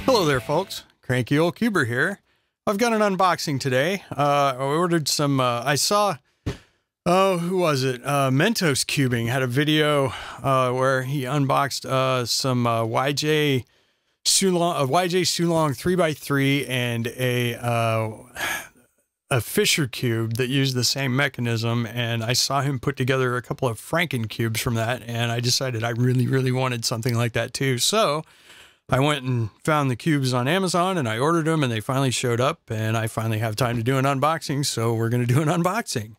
Hello there, folks. Cranky old Cuber here. I've got an unboxing today. I ordered some, I saw, who was it? Mentos Cubing had a video where he unboxed some YJ Sulong 3x3 and a Fisher cube that used the same mechanism, and I saw him put together a couple of Frankencubes from that, and I decided I really wanted something like that too. So I went and found the cubes on Amazon and I ordered them and they finally showed up, and I finally have time to do an unboxing. So we're going to do an unboxing.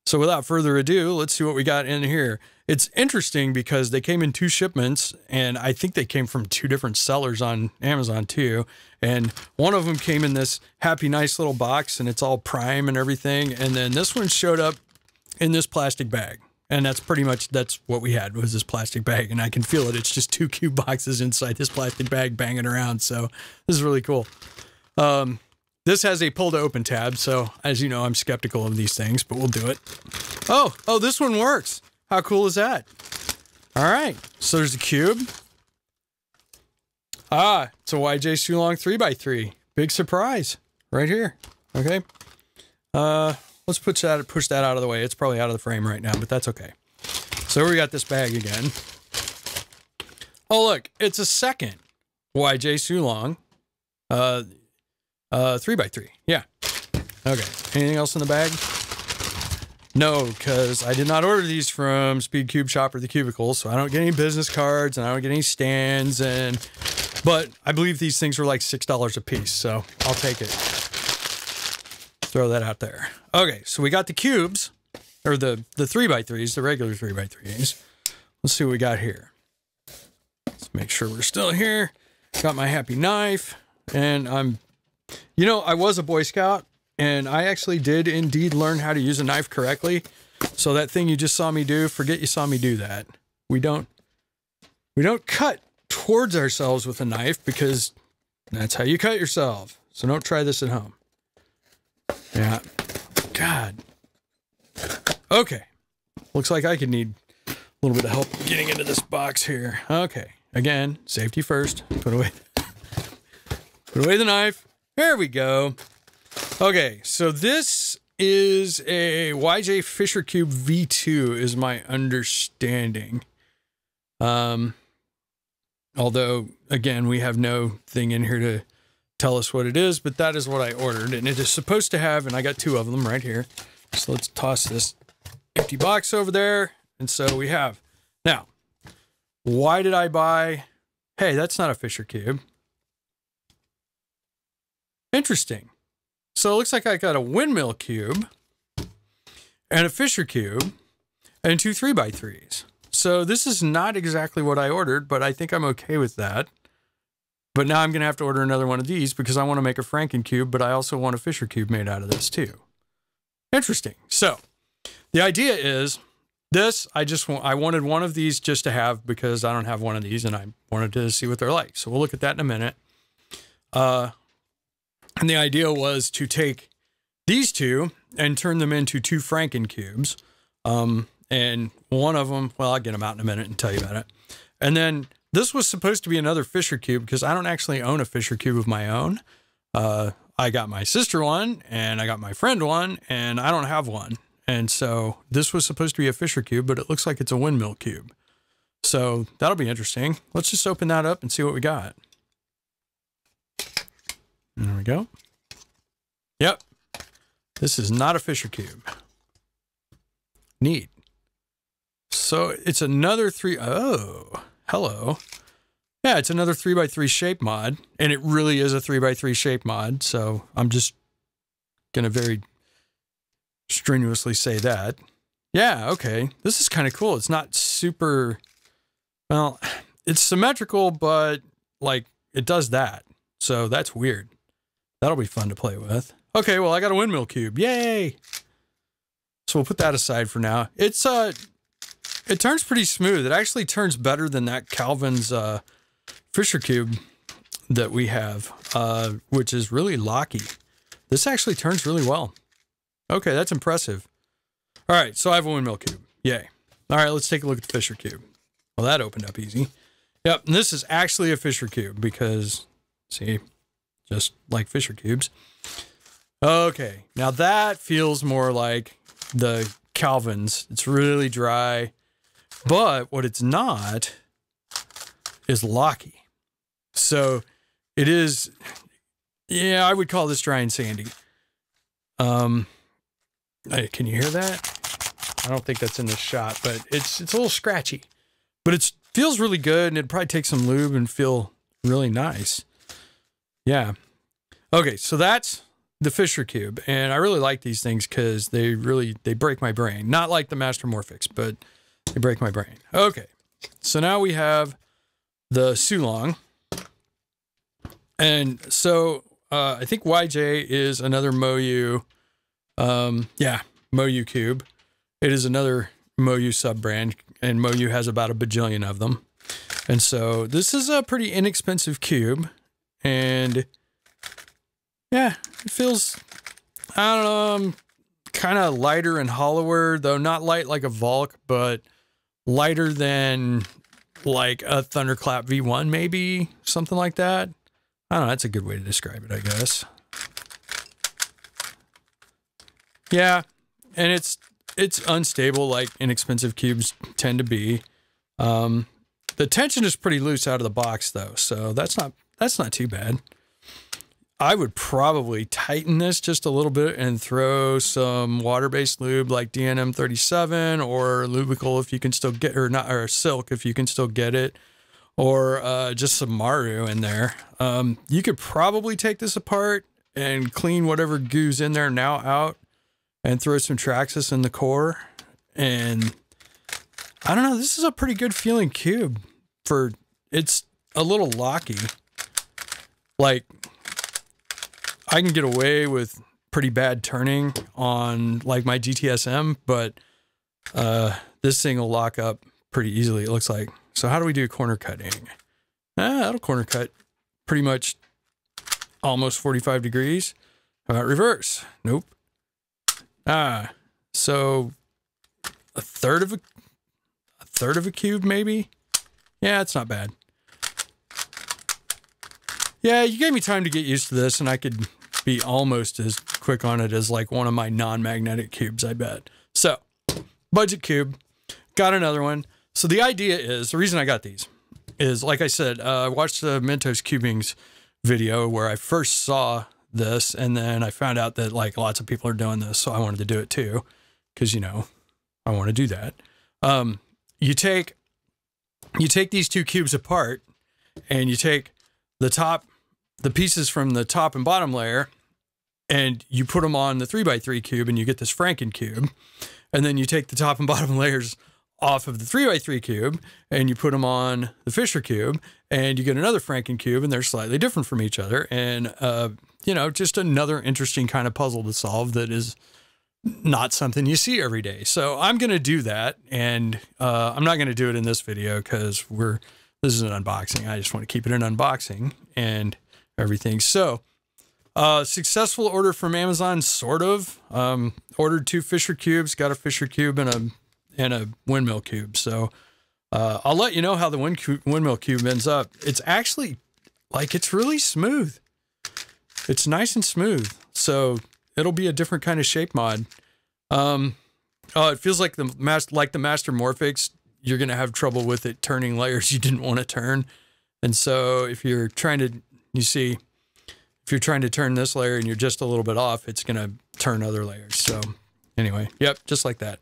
So without further ado, let's see what we got in here. It's interesting because they came in 2 shipments, and I think they came from 2 different sellers on Amazon too. And one of them came in this happy, nice little box, and it's all prime and everything. And then this one showed up in this plastic bag. And that's pretty much, that's what we had, was this plastic bag. And I can feel it. It's just 2 cube boxes inside this plastic bag banging around. So this is really cool. This has a pull to open tab. So as you know, I'm skeptical of these things, but we'll do it. Oh, this one works. How cool is that? All right. So there's the cube. It's a YJ Sulong 3x3. Big surprise right here. Okay. Let's push that out of the way. It's probably out of the frame right now, but that's okay. So we got this bag again. Oh, look, it's a second YJ Sulong 3x3. Yeah. Okay. Anything else in the bag? No, because I did not order these from Speed Cube Shop or the Cubicle, so I don't get any business cards and I don't get any stands. But I believe these things were like $6 a piece, so I'll take it. Throw that out there. Okay, so we got the cubes, or the 3x3s, the regular 3x3s. Let's see what we got here. Let's make sure we're still here. Got my happy knife, and you know, I was a Boy Scout, and I actually did indeed learn how to use a knife correctly. So that thing you just saw me do, forget you saw me do that. We don't cut towards ourselves with a knife, because that's how you cut yourself. So don't try this at home. Yeah. God. Okay. Looks like I could need a little bit of help getting into this box here. Okay. Again, safety first. Put away the knife. There we go. Okay. So this is a YJ Fisher Cube V2 is my understanding. Although, again, we have no thing in here to tell us what it is, but that is what I ordered, and it is supposed to have, and I got 2 of them right here. So let's toss this empty box over there. And so we have, now, why did I buy, hey, that's not a Fisher Cube. Interesting. So it looks like I got a Windmill Cube and a Fisher Cube and 2 3x3s. So this is not exactly what I ordered, but I think I'm okay with that. But now I'm going to have to order another one of these because I want to make a Frankencube, but I also want a Fisher Cube made out of this too. Interesting. So the idea is this, I wanted one of these just to have because I don't have one of these and I wanted to see what they're like. So we'll look at that in a minute. And the idea was to take these 2 and turn them into 2 Frankencubes. And one of them, well, I'll get them out in a minute and tell you about it. And then this was supposed to be another Fisher Cube because I don't actually own a Fisher Cube of my own. I got my sister one and I got my friend one and I don't have one. And so this was supposed to be a Fisher Cube, but it looks like it's a Windmill Cube. So that'll be interesting. Let's just open that up and see what we got. There we go. Yep. This is not a Fisher Cube. Neat. So it's another oh, hello. Yeah, it's another 3x3 shape mod, and it really is a 3x3 shape mod, so I'm just going to very strenuously say that. Yeah, okay. This is kind of cool. It's not super, well, it's symmetrical, but, like, it does that. So that's weird. That'll be fun to play with. Okay, well, I got a Windmill Cube. Yay! So we'll put that aside for now. It's, it turns pretty smooth. It actually turns better than that Calvin's, Fisher Cube that we have, which is really locky. This actually turns really well. Okay, that's impressive. All right, so I have a Windmill Cube. Yay. All right, let's take a look at the Fisher Cube. Well, that opened up easy. Yep, and this is actually a Fisher Cube because See, just like Fisher cubes. Okay, now that feels more like the Calvin's. It's really dry, but what it's not is locky. So it is, yeah, I would call this dry and sandy. Hey, can you hear that? I don't think that's in this shot, but it's a little scratchy, but it feels really good, and it'd probably take some lube and feel really nice. Yeah. Okay, so that's the Fisher Cube, and I really like these things because they break my brain. Not like the Master Morphics, but they break my brain. Okay, so now we have the Sulong, and so I think YJ is another Moyu. Yeah, Moyu Cube. It is another Moyu sub-brand, and Moyu has about a bajillion of them. And so this is a pretty inexpensive cube, and yeah, it feels, I don't know, kind of lighter and hollower, though not light like a Volk, but lighter than like a Thunderclap V1 maybe, something like that. I don't know, that's a good way to describe it, I guess. Yeah, and it's unstable like inexpensive cubes tend to be. The tension is pretty loose out of the box though, so that's not too bad. I would probably tighten this just a little bit and throw some water-based lube like DNM 37 or Lubical if you can still get, or Silk if you can still get it, or just some Maru in there. You could probably take this apart and clean whatever goo's in there now out and throw some Traxxas in the core. And I don't know, this is a pretty good feeling cube for, it's a little locky. Like, I can get away with pretty bad turning on like my GTSM, but this thing will lock up pretty easily, it looks like. So how do we do corner cutting? That'll corner cut pretty much almost 45 degrees. How about reverse? Nope. So a third of a cube maybe? Yeah, it's not bad. Yeah, you gave me time to get used to this, and I could be almost as quick on it as like one of my non-magnetic cubes, I bet. So, budget cube, got another one. So the idea is, the reason I got these is, like I said, I watched the Mentos Cubings video where I first saw this, and then I found out that like lots of people are doing this, so I wanted to do it too, because, you know, I want to do that. You take these two cubes apart, and you take the pieces from the top and bottom layer, and you put them on the 3x3 cube, and you get this Frankencube. And then you take the top and bottom layers off of the 3x3 cube, and you put them on the Fisher Cube, and you get another Frankencube, and they're slightly different from each other. And, you know, just another interesting kind of puzzle to solve that is not something you see every day. So I'm going to do that, and I'm not going to do it in this video because this is an unboxing. I just want to keep it an unboxing and everything. So, successful order from Amazon, sort of. Ordered 2 Fisher Cubes, got a Fisher Cube and a Windmill Cube. So, I'll let you know how the Windmill Cube ends up. It's actually, like, it's really smooth. It's nice and smooth. So, it'll be a different kind of shape mod. It feels like the Master Morphics, you're going to have trouble with it turning layers you didn't want to turn. And so if you're trying to, if you're trying to turn this layer and you're just a little bit off, it's going to turn other layers. So anyway, yep, just like that.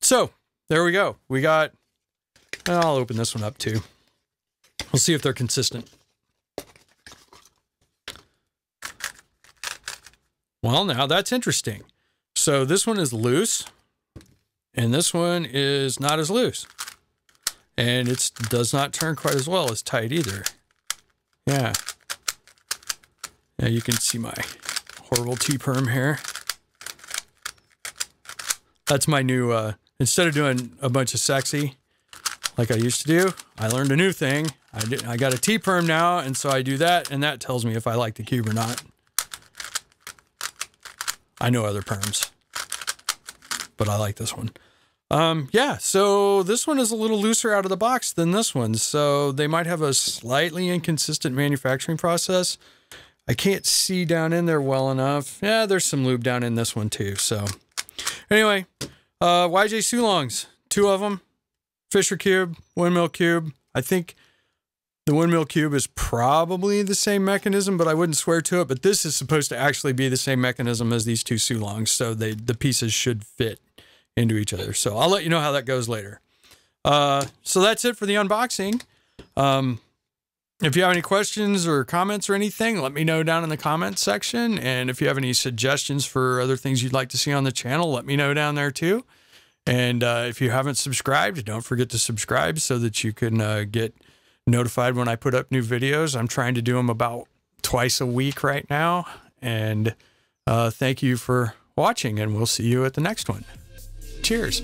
So there we go. We got, I'll open this one up too. We'll see if they're consistent. Well, now that's interesting. So this one is loose, and this one is not as loose. And it does not turn quite as well as tight either. Yeah. Yeah, you can see my horrible T-perm here. That's my new, instead of doing a bunch of sexy like I used to do, I learned a new thing. I got a T-perm now, and so I do that, and that tells me if I like the cube or not. I know other perms, but I like this one. Yeah, so this one is a little looser out of the box than this one, so they might have a slightly inconsistent manufacturing process. I can't see down in there well enough. Yeah, there's some lube down in this one too. So anyway, YJ Sulongs, 2 of them, Fisher Cube, Windmill Cube. I think the Windmill Cube is probably the same mechanism, but I wouldn't swear to it. But this is supposed to actually be the same mechanism as these 2 Sulongs, so the pieces should fit into each other. So I'll let you know how that goes later. So that's it for the unboxing. If you have any questions or comments or anything, let me know down in the comments section. And if you have any suggestions for other things you'd like to see on the channel, let me know down there too. And if you haven't subscribed, don't forget to subscribe so that you can get notified when I put up new videos. I'm trying to do them about twice a week right now. And thank you for watching, and we'll see you at the next one. Cheers.